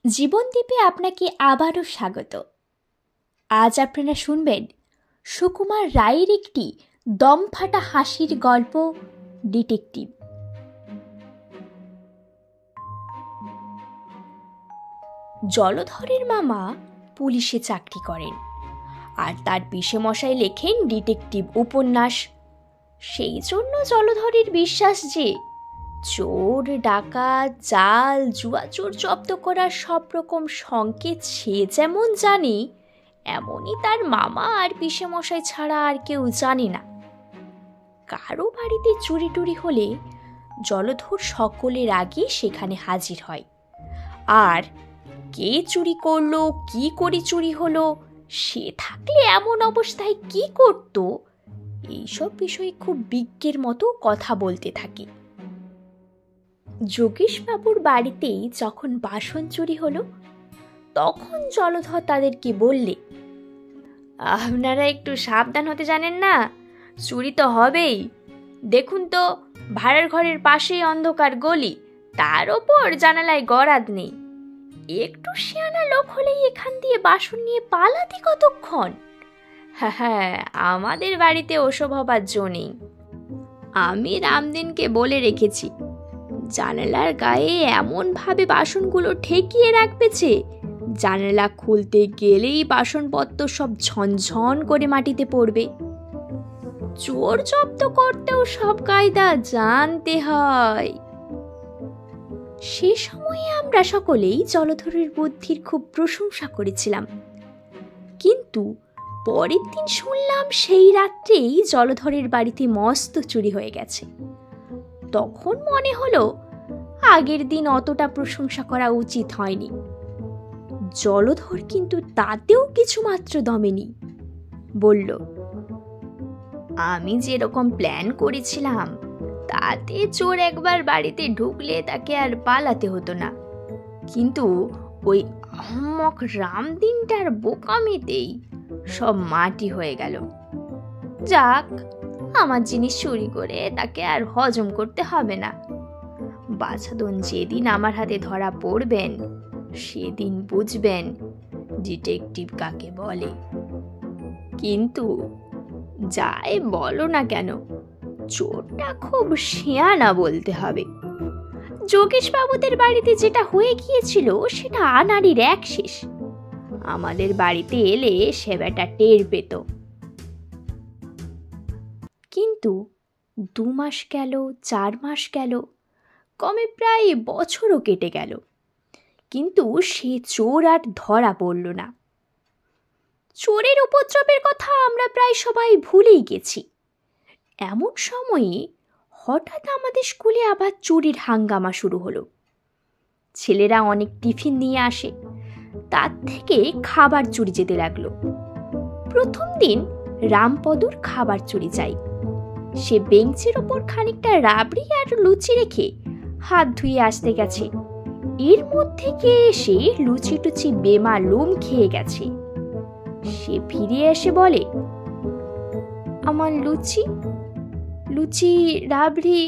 জীবনদ্বীপে আপনাকে আবারও স্বাগত। আজ আপনারা শুনবেন সুকুমার রায়ের একটি দমফাটা হাসির গল্প, ডিটেকটিভ। জলধরের মামা পুলিশে চাকরি করেন আর তার পিসেমশাই লেখেন ডিটেকটিভ উপন্যাস। সেই জন্য জলধরের বিশ্বাস যে চোর, ডাকাত, জাল, জুয়াচোর জব্দ করার সব রকম সংকেত সে যেমন জানে, এমনই তার মামা আর পিসেমশাই ছাড়া আর কেউ জানে না। কারো বাড়িতে চুরি টুরি হলে জলধর সকলের আগে সেখানে হাজির হয়, আর কে চুরি করলো, কি করে চুরি হলো, সে থাকলে এমন অবস্থায় কি করত, এইসব বিষয়ে খুব বিজ্ঞের মতো কথা বলতে থাকে। যোগেশবাবুর বাড়িতেই যখন বাসন চুরি হলো, তখন জলধর তাদেরকে বললে, আপনারা একটু সাবধান হতে জানেন না, চুরি তো হবেই। দেখুন তো, ভাড়ার ঘরের পাশেই অন্ধকার গলি, তার ওপর জানালায় গরাদ নেই। একটু শিয়ানা লোক হলেই এখান দিয়ে বাসন নিয়ে পালাতে কতক্ষণ। হ্যাঁ, আমাদের বাড়িতে ওসব হবার জো নেই। আমি রামদিনকে বলে রেখেছি, জানালার গায়ে এমন ভাবে বাসনগুলো ঠেকিয়ে রাখবে যে জানালা খুলতে গেলেই বাসনপত্র সব ঝনঝন করে মাটিতে পড়বে। চোর জব্দ করতেও সব কায়দা জানতে হয়। সে সময়ে আমরা সকলেই জলধরের বুদ্ধির খুব প্রশংসা করেছিলাম, কিন্তু পরের দিন শুনলাম সেই রাত্রেই জলধরের বাড়িতে মস্ত চুরি হয়ে গেছে। তখন মনে হলো আগের দিন অতটা প্রশংসা করা উচিত হয়নি। জলধর কিন্তু তাতেও কিছুমাত্র দমেনি। বলল, আমি যেরকম প্ল্যান করেছিলাম তাতে চোর একবার বাড়িতে ঢুকলে তাকে আর পালাতে হতো না, কিন্তু ওই আহম্মক রামদিনটার বোকামিতেই সব মাটি হয়ে গেল। যাক, আমার জিনিস চুরি করে তাকে আর হজম করতে হবে না। বাছাধন যেদিন আমার হাতে ধরা পড়বেন সেদিন বুঝবেন ডিটেকটিভ কাকে বলে। কিন্তু যাই বলো না কেন, চোরটা খুব শিয়ানা বলতে হবে। যোগেশবাবুদের বাড়িতে যেটা হয়ে গিয়েছিল সেটা আনাড়ির এক শেষ। আমাদের বাড়িতে এলে সে বেটা টের পেত। কিন্তু 2 মাস গেল, 4 মাস গেল, কমে প্রায় বছরও কেটে গেল, কিন্তু সে চোর আর ধরা পড়ল না। চোরের উপদ্রবের কথা আমরা প্রায় সবাই ভুলেই গেছি। এমন সময়ে হঠাৎ আমাদের স্কুলে আবার চুরির হাঙ্গামা শুরু হলো। ছেলেরা অনেক টিফিন নিয়ে আসে, তার থেকে খাবার চুরি যেতে লাগলো। প্রথম দিন রামপদর খাবার চুরি যায়। সে বেঞ্চের ওপর খানিকটা রাবড়ি আর লুচি রেখে হাত ধুয়ে আসতে গেছে। এর মধ্যে কে এসে লুচি টুচি বেমালুম খেয়ে গেছে। সে ফিরে এসে বলে, আমার লুচি, লুচি, রাবড়ি।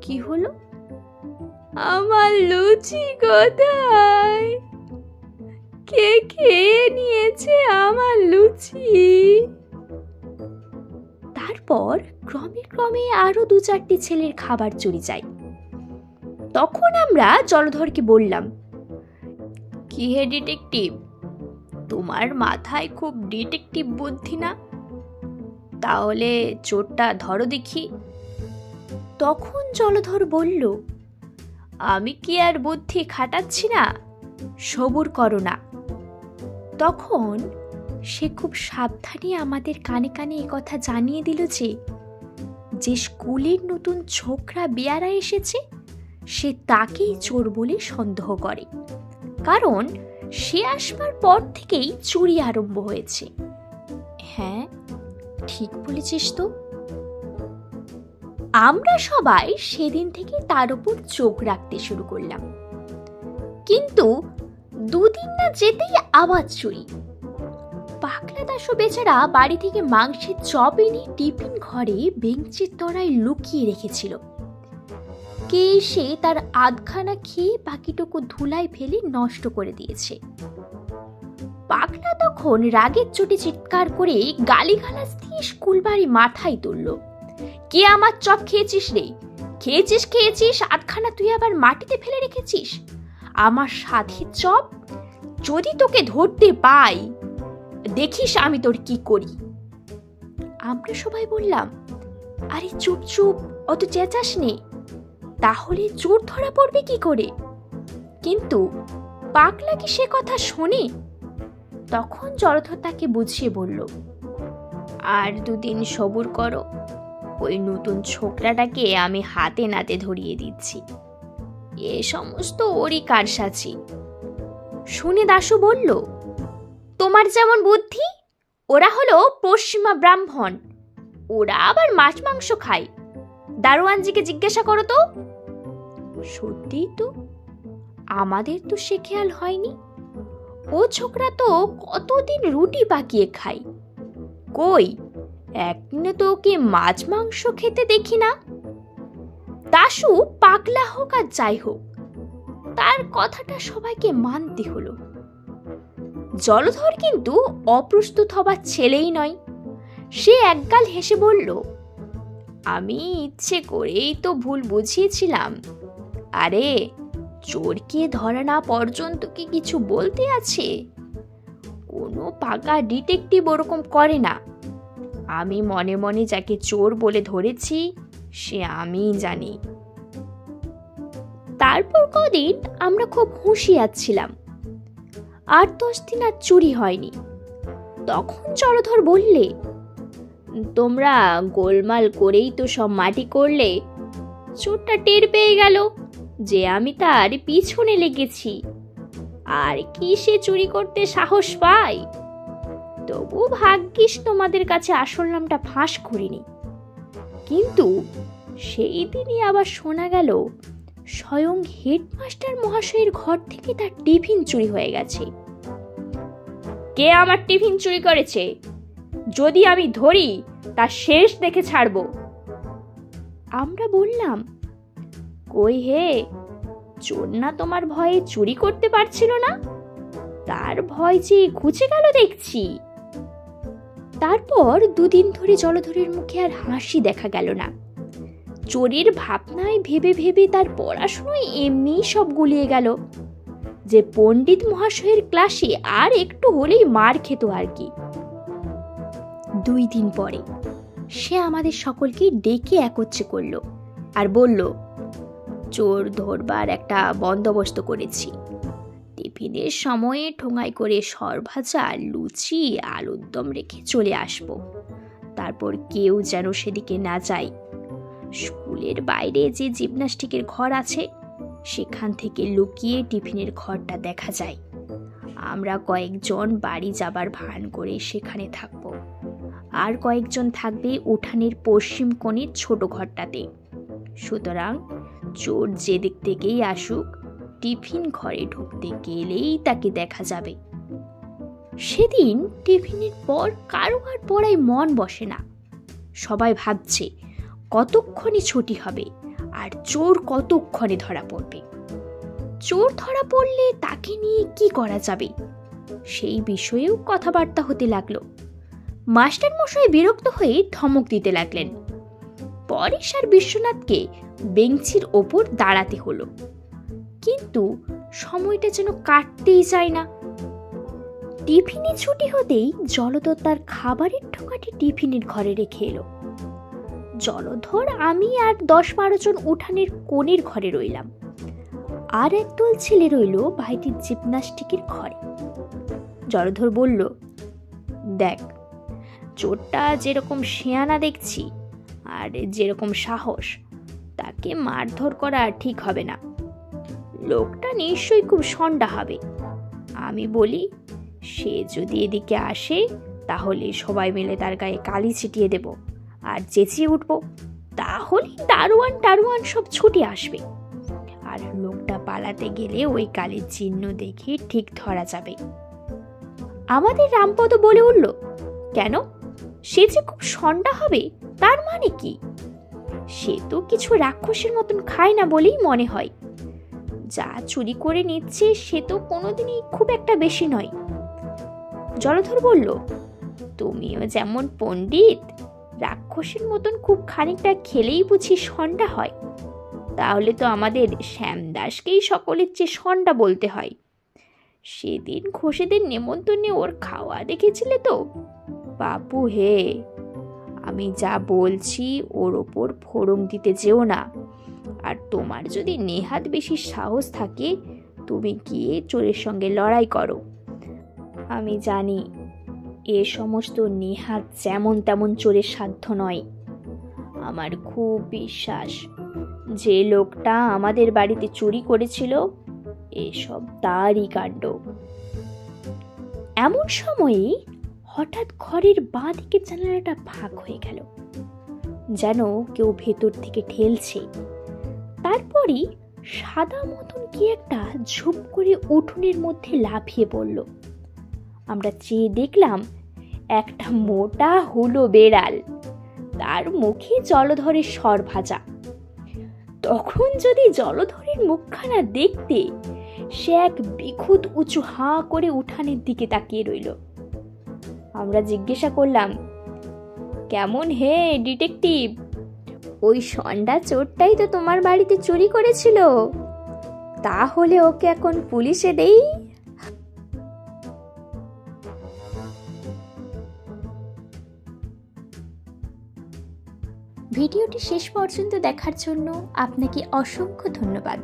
কি হলো? আমার লুচি কোথায়? কে খেয়ে নিয়েছে আমার লুচি? তারপর ক্রমে ক্রমে আরো 2-4টে ছেলের খাবার চুরি যায়। তখন আমরা জলধরকে বললাম, কি হে ডিটেকটিভ, তোমার মাথায় খুব ডিটেকটিভ বুদ্ধি না? তাহলে চোরটা ধরো দেখি। তখন জলধর বলল, আমি কি আর বুদ্ধি খাটাচ্ছি না, সবুর করো না। তখন সে খুব সাবধানে আমাদের কানে কানে এ কথা জানিয়ে দিল যে স্কুলের নতুন ছোকরা বেয়ারা এসেছে, সে তাকেই চোর বলে সন্দেহ করে, কারণ সে আসবার পর থেকেই চুরি আরম্ভ হয়েছে। হ্যাঁ, ঠিক বলেছিস তো। আমরা সবাই সেদিন থেকে তার উপর চোখ রাখতে শুরু করলাম। কিন্তু 2 দিন না যেতেই আবার চুরি। পাকলা দাসও বেচারা বাড়ি থেকে মাংসের চপ এনে টিফিন ঘরে বেঞ্চের তলায় লুকিয়ে রেখেছিল। কে এসে তার আধখানা খেয়ে বাকিটুকু ধুলায় ফেলে নষ্ট করে দিয়েছে। পাগলা তখন রাগের চোটে চিৎকার করে গালিগালাজ দিয়ে স্কুল বাড়ি মাথায় তুলল। কে আমার চপ খেয়েছিস রে? খেয়েছিস, আধখানা তুই আবার মাটিতে ফেলে রেখেছিস। আমার সাধের চপ, যদি তোকে ধরতে পাই দেখিস আমি তোর কি করি। আমরা সবাই বললাম, আরে চুপ চুপ, অত চেঁচাস নে, তাহলে চোর ধরা পড়বে কি করে? কিন্তু পাগলা কি সে কথা শোনে? তখন জলধর তাকে বুঝিয়ে বলল, আর 2 দিন সবুর করো, ওই নতুন ছোকরাটাকে আমি হাতে নাতে ধরিয়ে দিচ্ছি। এ সমস্ত ওরই কারসাজি। শুনে দাশু বলল, তোমার যেমন বুদ্ধি, ওরা হলো পশ্চিমা ব্রাহ্মণ, ওরা আবার মাছ মাংস খায়। দারোয়ানজিকে জিজ্ঞাসা করো তো। সত্যিই তো, আমাদের তো সে খেয়াল হয়নি। ও ছোকরা তো কতদিন রুটি পাকিয়ে খায়, কই একদিনে তো ওকে মাছ মাংস খেতে দেখি না। দাশু পাগলা হোক আর যাই হোক, তার কথাটা সবাইকে মানতে হলো। জলধর কিন্তু অপ্রস্তুত হবার ছেলেই নয়। সে একগাল হেসে বলল, আমি ইচ্ছে করেই তো ভুল বুঝিয়েছিলাম। আরে চোরকে ধরা না পর্যন্ত কি কিছু বলতে আছে? কোনো পাকা ডিটেকটিভ ওরকম করে না। আমি মনে মনে যাকে চোর বলে ধরেছি সে আমিই জানি। তারপর কদিন আমরা খুব হুঁশিয়ার ছিলাম। 8-10 দিন আর চুরি হয়নি। তখন জলধর বললে, তোমরা গোলমাল করেই তো সব মাটি করলে। চোরটা টের পেয়ে গেল যে আমি তার পিছনে লেগেছি, আর কি সে চুরি করতে সাহস পায়। তবু ভাগ্যিস তোমাদের কাছে আসল নামটা ফাঁস করিনি। কিন্তু সেই দিনই আবার শোনা গেল স্বয়ং হেডমাস্টার মহাশয়ের ঘর থেকে তার টিফিন চুরি হয়ে গেছে। কে আমার টিফিন চুরি করেছে? যদি আমি ধরি তার শেষ দেখে ছাড়ব। আমরা বললাম, কই হে, চোর না তোমার ভয়ে চুরি করতে পারছিল না? তার ভয় যে ঘুচে গেল দেখছি। তারপর 2 দিন ধরে জলধরের মুখে আর হাসি দেখা গেল না। চোরের ভাবনায় ভেবে ভেবে তার পড়াশোনায় এমনি সব গুলিয়ে গেল, যে পণ্ডিত মহাশয়ের ক্লাসে আর একটু হলেই মার খেত আর কি। 2 দিন পরে সে আমাদের সকলকে ডেকে একত্রে করল আর বলল, চোর ধরবার একটা বন্দোবস্ত করেছি। টিফিনের সময়ে ঠোঙায় করে সরভাজা, লুচি, আলুর দম রেখে চলে আসব। তারপর কেউ যেন সেদিকে না যায়। স্কুলের বাইরে যে জিমন্যাস্টিকের ঘর আছে সেখান থেকে লুকিয়ে টিফিনের ঘরটা দেখা যায়। আমরা কয়েকজন বাড়ি যাবার ভান করে সেখানে থাকব, আর কয়েকজন থাকবে উঠানের পশ্চিম কোণের ছোট ঘরটাতে। সুতরাং চোর যে দিক থেকেই আসুক, টিফিন ঘরে ঢুকতে গেলেই তাকে দেখা যাবে। সেদিন টিফিনের পর কারো আর পড়ায় মন বসে না। সবাই ভাবছে কতক্ষণে ছুটি হবে আর চোর কতক্ষণে ধরা পড়বে। চোর ধরা পড়লে তাকে নিয়ে কি করা যাবে সেই বিষয়েও কথাবার্তা হতে লাগলো। মাস্টার মশাই বিরক্ত হয়ে ধমক দিতে লাগলেন। পরেশ আর বিশ্বনাথকে বেঞ্চির ওপর দাঁড়াতে হলো, কিন্তু সময়টা যেন কাটতেই চায় না। টিফিনে ছুটি হতেই জলধর তার খাবারের ঠোঙাটি টিফিনের ঘরে রেখে এলো। জলধর, আমি আর 10-12 জন উঠানের কোণের ঘরে রইলাম, আর একদল ছেলে রইল ভাইটির জিমন্যাস্টিকের ঘরে। জলধর বলল, দেখ, চোরটা যেরকম শেয়ানা দেখছি আর যেরকম সাহস, তাকে মারধর করা ঠিক হবে না। লোকটা নিশ্চয়ই খুব সন্ডা হবে। আমি বলি, সে যদি এদিকে আসে তাহলে সবাই মিলে তার গায়ে কালি ছিটিয়ে দেব আর চেঁচিয়ে উঠব, তাহলে দারোয়ান সব ছুটে আসবে। আর লোকটা পালাতে গেলে ওই কালির চিহ্ন দেখে ঠিক ধরা যাবে। আমাদের রামপদ বলে উঠল, কেন, সে যে খুব সন্ডা হবে তার মানে কি? সে তো কিছু রাক্ষসের মতন খায় না বলেই মনে হয়। যা চুরি করে নিচ্ছে সে তো কোনোদিনই খুব একটা বেশি নয়। জলধর বলল, তুমিও যেমন পণ্ডিত, রাক্ষসের মতন খুব খানিকটা খেলেই বুঝি ষণ্ডা হয়। তাহলে তো আমাদের শ্যামদাসকেই সকলের চেয়ে ষণ্ডা বলতে হয়। সেদিন ঘোষেদের নেমন্তন্নে ওর খাওয়া দেখেছিলে তো? বাপু হে, আমি যা বলছি ওর ওপর ফোড়ং দিতে যেও না। আর তোমার যদি নেহাত বেশি সাহস থাকে, তুমি গিয়ে চোরের সঙ্গে লড়াই করো। আমি জানি এ সমস্ত নেহাত যেমন তেমন চোরের সাধ্য নয়। আমার খুব বিশ্বাস যে লোকটা আমাদের বাড়িতে চুরি করেছিল এসব তারই কাণ্ড। এমন সময়ে হঠাৎ ঘরের বাঁ দিকের জানালাটা ফাঁক হয়ে গেল, যেন কেউ ভেতর থেকে ঠেলছে। তারপরই সাদা মতন কি একটা ঝুপ করে উঠোনের মধ্যে লাফিয়ে পড়ল। আমরা চেয়ে দেখলাম একটা মোটা হুলো বেড়াল, তার মুখে জলধরের স্বর ভাজা। তখন যদি জলধরের মুখখানা দেখতে, সে এক বিখুত উঁচু হাঁ করে উঠানের দিকে তাকিয়ে রইল। আমরা জিজ্ঞাসা করলাম, কেমন হে ডিটেকটিভ, ওই ষণ্ডা চোরটাই তো তোমার বাড়িতে চুরি করেছিল, তাহলে ওকে এখন পুলিশে দেই? ভিডিওটি শেষ পর্যন্ত দেখার জন্য আপনাকে অসংখ্য ধন্যবাদ।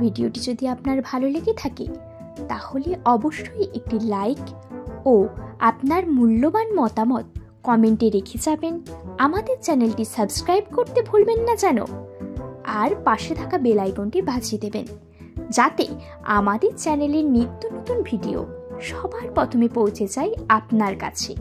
ভিডিওটি যদি আপনার ভালো লেগে থাকে তাহলে অবশ্যই একটি লাইক ও আপনার মূল্যবান মতামত কমেন্টে রেখে যাবেন। আমাদের চ্যানেলটি সাবস্ক্রাইব করতে ভুলবেন না যেন, আর পাশে থাকা বেল আইকনটি বাজিয়ে দেবেন, যাতে আমাদের চ্যানেলের নিত্য নতুন ভিডিও সবার প্রথমে পৌঁছে যায় আপনার কাছে।